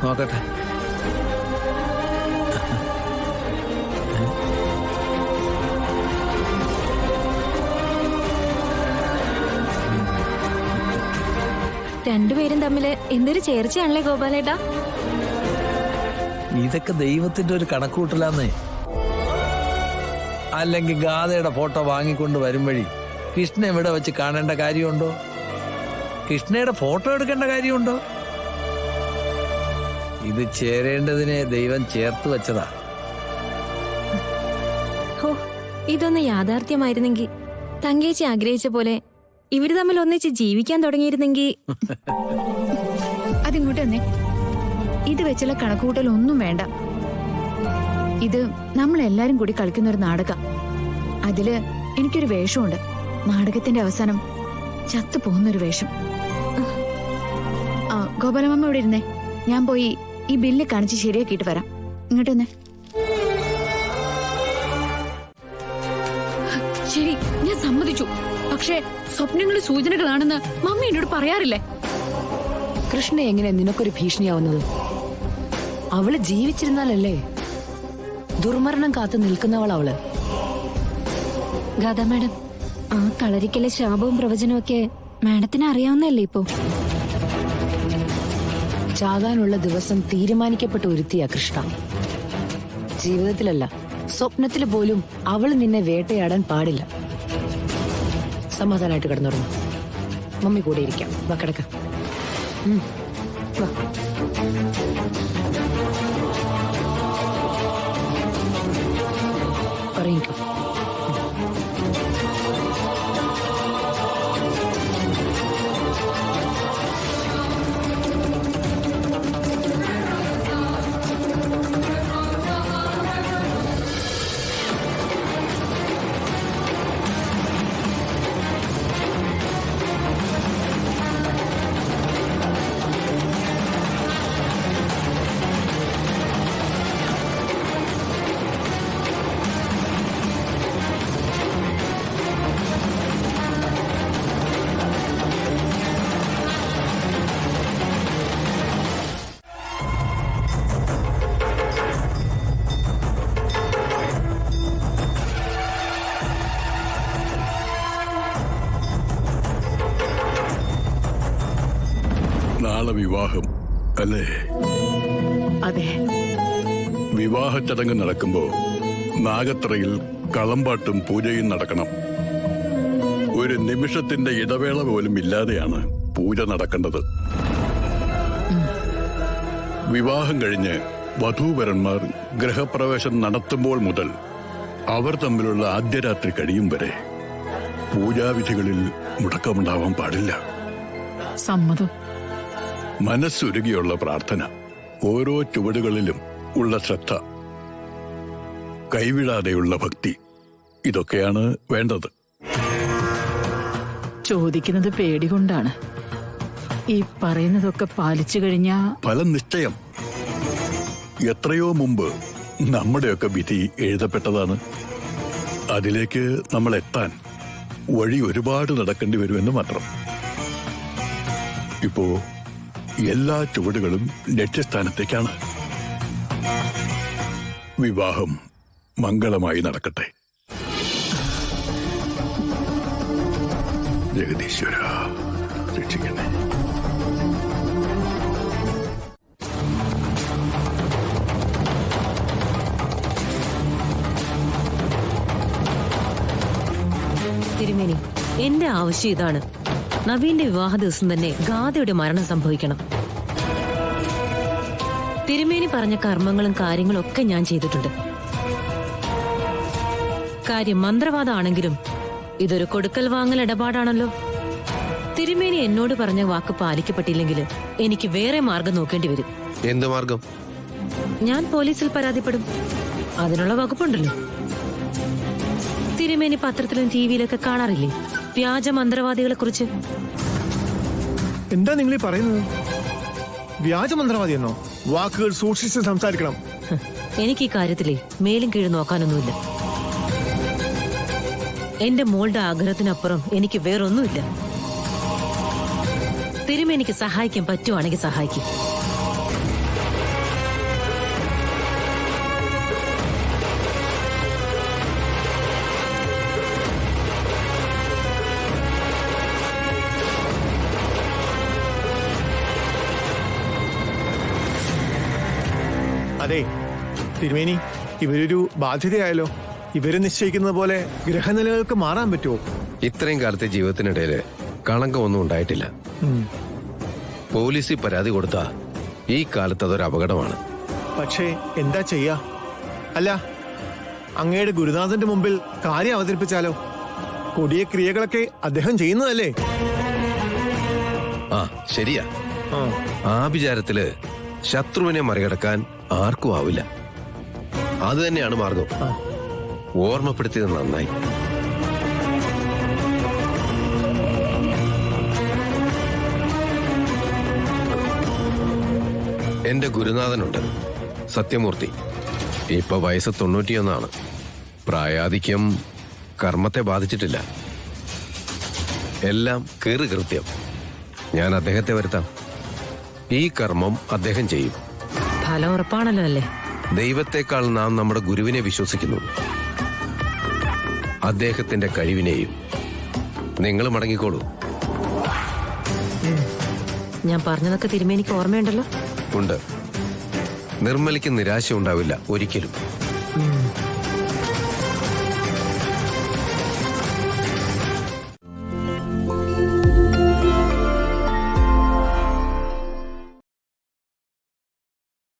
നോക്കട്ടെ. രണ്ടുപേരും തമ്മില് എന്തൊരു ചേർച്ചയാണല്ലേ ഗോപാലേട്ടാ. ഇതൊക്കെ ദൈവത്തിന്റെ ഒരു കണക്കൂട്ടലാന്നേ. അല്ലെങ്കിൽ ഗാഥയുടെ ഫോട്ടോ വാങ്ങിക്കൊണ്ട് വരും വഴി കൃഷ്ണ ഇവിടെ വെച്ച് കാണേണ്ട കാര്യമുണ്ടോ? കൃഷ്ണയുടെ ഫോട്ടോ എടുക്കേണ്ട കാര്യമുണ്ടോ? ഇത് ചേരേണ്ടതിനെ ദൈവം ചേർത്ത് വെച്ചതാ. ഹോ, ഇതൊന്ന് യാഥാർത്ഥ്യമായിരുന്നെങ്കിൽ തങ്കേച്ചി ആഗ്രഹിച്ച പോലെ ഇവര് തമ്മിൽ ഒന്നിച്ച് ജീവിക്കാൻ തുടങ്ങിയിരുന്നെങ്കിൽ. അതിങ്ങോട്ട് തന്നെ. ഇത് വെച്ചുള്ള കണക്കുകൂട്ടൽ ഒന്നും വേണ്ട. ഇത് നമ്മളെല്ലാരും കൂടി കളിക്കുന്ന ഒരു നാടകം. അതില് എനിക്കൊരു വേഷമുണ്ട്. നാടകത്തിന്റെ അവസാനം ചത്തു പോകുന്നൊരു വേഷം. ഗോപാലമ്മ ഇവിടെ ഇരുന്നേ, ഞാൻ പോയി ഈ ബില്ല് കാണിച്ച് ശരിയാക്കിയിട്ട് വരാം. ഇങ്ങോട്ട് തന്നെ. ശരി, ഞാൻ സമ്മതിച്ചു. പക്ഷേ സ്വപ്നങ്ങളുടെ സൂചനകളാണെന്ന് മമ്മി എന്നോട് പറയാറില്ലേ? കൃഷ്ണ എങ്ങനെ നിനക്കൊരു ഭീഷണിയാവുന്നത്? അവള് ജീവിച്ചിരുന്നാലല്ലേ? ദുർമരണം കാത്തു നിൽക്കുന്നവൾ അവള്. ഗാഥ മാഡം, ആ കളരിക്കലെ ശാപവും പ്രവചനവും ഒക്കെ മാഡത്തിന് അറിയാവുന്നല്ലേ ഇപ്പോ? ചാകാനുള്ള ദിവസം തീരുമാനിക്കപ്പെട്ട ഒരുത്തിയാ കൃഷ്ണ. ജീവിതത്തിലല്ല, സ്വപ്നത്തിൽ പോലും അവള് നിന്നെ വേട്ടയാടാൻ പാടില്ല. സമാധാനമായിട്ട് കിടന്നുറങ്ങും. മമ്മി കൂടെ ഇരിക്കാം. വാ, കിടക്ക. വാ. പറയിക്കോ. നാളെ വിവാഹം അല്ലേ? അതെ. വിവാഹ ചടങ്ങ് നടക്കുമ്പോ നാഗത്രയിൽ കളമ്പാട്ടും പൂജയും നടക്കണം. ഒരു നിമിഷത്തിന്റെ ഇടവേള പോലും ഇല്ലാതെയാണ് പൂജ നടക്കേണ്ടത്. വിവാഹം കഴിഞ്ഞ് വധൂവരന്മാർ ഗൃഹപ്രവേശം നടത്തുമ്പോൾ മുതൽ അവർ തമ്മിലുള്ള ആദ്യ രാത്രി കഴിയും വരെ പൂജാവിധികളിൽ മുടക്കമുണ്ടാവാൻ പാടില്ല. സമ്മതം. മനസ്സുരുകിയുള്ള പ്രാർത്ഥന, ഓരോ ചുവടുകളിലും ഉള്ള ശ്രദ്ധ, കൈവിടാതെയുള്ള ഭക്തി, ഇതൊക്കെയാണ് വേണ്ടത്. ചോദിക്കുന്നത് പേടികൊണ്ടാണ്. ഈ പറയുന്നതൊക്കെ പാലിച്ചു കഴിഞ്ഞാ ഫലം നിശ്ചയം. എത്രയോ മുമ്പ് നമ്മുടെയൊക്കെ വിധി എഴുതപ്പെട്ടതാണ്. അതിലേക്ക് നമ്മൾ എത്താൻ വഴി ഒരുപാട് നടക്കേണ്ടി വരുമെന്ന് മാത്രം. ഇപ്പോ എല്ലാ ചുവടുകളും ലക്ഷ്യസ്ഥാനത്തേക്കാണ്. വിവാഹം മംഗളമായി നടക്കട്ടെ. ജഗദീശ്വര രക്ഷിക്കണേ. തിരുമേനി, എന്റെ ആവശ്യം ഇതാണ്. നവീന്റെ വിവാഹ ദിവസം തന്നെ ഗാഥയുടെ മരണം സംഭവിക്കണം. തിരുമേനി പറഞ്ഞ കർമ്മങ്ങളും കാര്യങ്ങളും ഒക്കെ ഞാൻ ചെയ്തിട്ടുണ്ട്. കാര്യം മന്ത്രവാദമാണെങ്കിലും ഇതൊരു കൊടുക്കൽ വാങ്ങൽ ഇടപാടാണല്ലോ. തിരുമേനി എന്നോട് പറഞ്ഞ വാക്ക് പാലിക്കപ്പെട്ടില്ലെങ്കിൽ എനിക്ക് വേറെ മാർഗം നോക്കേണ്ടി വരും. എന്ത് മാർഗം? ഞാൻ പോലീസിൽ പരാതിപ്പെടും. അതിനുള്ള വകുപ്പുണ്ടല്ലോ. തിരുമേനി പത്രത്തിലും ടിവിയിലൊക്കെ കാണാറില്ലേ വ്യാജ മന്ത്രവാദികളെ കുറിച്ച്? എന്താ നിങ്ങൾ പറയുന്നത്? വ്യാജമന്ത്രവാദി എന്നോ? വാക്കുകൾ സൂക്ഷിച്ച് സംസാരിക്കണം. എനിക്ക് ഈ കാര്യത്തിലേ മേലും കീഴും നോക്കാനൊന്നുമില്ല. എന്റെ മോളുടെ ആഗ്രഹത്തിനപ്പുറം എനിക്ക് വേറൊന്നുമില്ല. തിരുമേനിക്ക് സഹായിക്കാൻ പറ്റുവാണെങ്കിൽ സഹായിക്കും. അതെ തിരുമേനി, ഇവരൊരു ബാധ്യതയായല്ലോ. ഇവര് നിശ്ചയിക്കുന്നത് പോലെ ഗ്രഹനിലകൾക്ക് മാറാൻ പറ്റുമോ? ഇത്രയും കാലത്തെ ജീവിതത്തിനിടയില് കളങ്കമൊന്നും ഉണ്ടായിട്ടില്ല. പോലീസിൽ പരാതി കൊടുത്താ ഈ കാലത്ത് അതൊരു അപകടമാണ്. പക്ഷേ എന്താ ചെയ്യാ? അല്ല, അങ്ങയുടെ ഗുരുനാഥന്റെ മുമ്പിൽ കാര്യം അവതരിപ്പിച്ചാലോ? കൊടിയ ക്രിയകളൊക്കെ അദ്ദേഹം ചെയ്യുന്നതല്ലേ? ആ ശരിയാ. ആ, ആഭിചാരത്തില് ശത്രുവിനെ മറികടക്കാൻ ആർക്കും ആവില്ല. അത് തന്നെയാണ് മാർഗം. ഓർമ്മപ്പെടുത്തിയത് നന്നായി. എന്റെ ഗുരുനാഥനുണ്ട്, സത്യമൂർത്തി. ഇപ്പൊ വയസ്സ് 91. പ്രായാധിക്യം കർമ്മത്തെ ബാധിച്ചിട്ടില്ല. എല്ലാം കൃത്യം. ഞാൻ അദ്ദേഹത്തെ വരുത്താം. ഈ കർമ്മം അദ്ദേഹം ചെയ്യും. ഫലം ഉറപ്പാണല്ലോ അല്ലേ? ദൈവത്തെക്കാൾ നാം നമ്മുടെ ഗുരുവിനെ വിശ്വസിക്കുന്നു, അദ്ദേഹത്തിന്റെ കഴിവിനെയും. നിങ്ങൾ മടങ്ങിക്കോളൂ. ഞാൻ പറഞ്ഞതൊക്കെ തിരുമേനിക്ക് ഓർമ്മയുണ്ടല്ലോ? ഉണ്ട്. നിർമ്മലയ്ക്ക് നിരാശ ഉണ്ടാവില്ല ഒരിക്കലും.